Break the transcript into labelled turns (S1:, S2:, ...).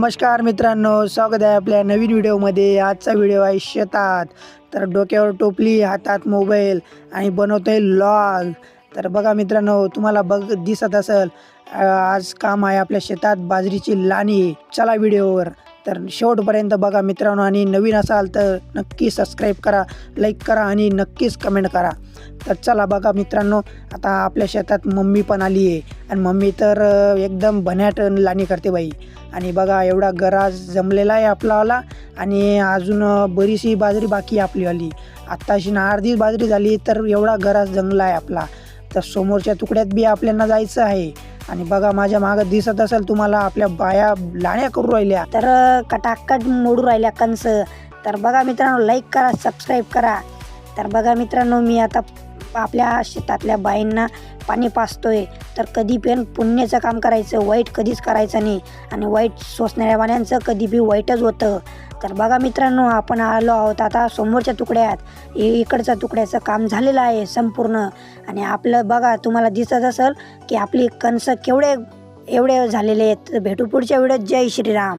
S1: नमस्कार मित्रांनो, स्वागत आहे आपल्या नवीन व्हिडिओमध्ये। आजचा व्हिडिओ आहे शेतात। तर डोक्यावर टोपली, हातात मोबाईल आणि बनवतोय लॉग। तर बघा मित्रांनो, तुम्हाला दिसत असेल आज काम आहे आपल्या शेतात बाजरीची लाणी। चला व्हिडिओवर तर शेवटपर्यंत बघा मित्रांनो, आणि नवीन असाल तर नक्की सबस्क्राईब करा, लाईक करा आणि नक्कीच कमेंट करा। तर चला बघा मित्रांनो, आता आपल्या शेतात मम्मी पण आली आहे आणि मम्मी तर एकदम भन्याट लाणी करते बाई। आणि बघा एवढा गराज जमलेला आहे आपलावाला, आणि अजून बरीचशी बाजरी बाकी आहे आपलीवाली। आत्ताशी अर्धी बाजरी झाली तर एवढा गराज जमला आहे आपला। तर समोरच्या तुकड्यात बी आपल्याला जायचं आहे। आणि बघा माझ्या मागं दिसत असेल तुम्हाला, आपल्या बाया लाण्या करू राहिल्या, तर कटाकट मोडू राहिल्या कंस। तर बघा मित्रांनो, लाईक करा, सबस्क्राईब करा। तर बघा मित्रांनो, मी आता आपल्या शेतातल्या बाईंना पाणी पाजतोय। तर कधी पण पुण्याचं काम करायचं, वाईट कधीच करायचं नाही, आणि वाईट सोसणाऱ्या वाण्यांचं कधी बी वाईटच होतं। तर बघा मित्रांनो, आपण आलो आहोत आता समोरच्या तुकड्यात। इकडच्या तुकड्याचं काम झालेलं आहे संपूर्ण, आणि आपलं बघा तुम्हाला दिसत असेल की आपली कणसं एवढे झालेले आहेत। भेटू पुढच्या व्हिडिओत। जय श्रीराम।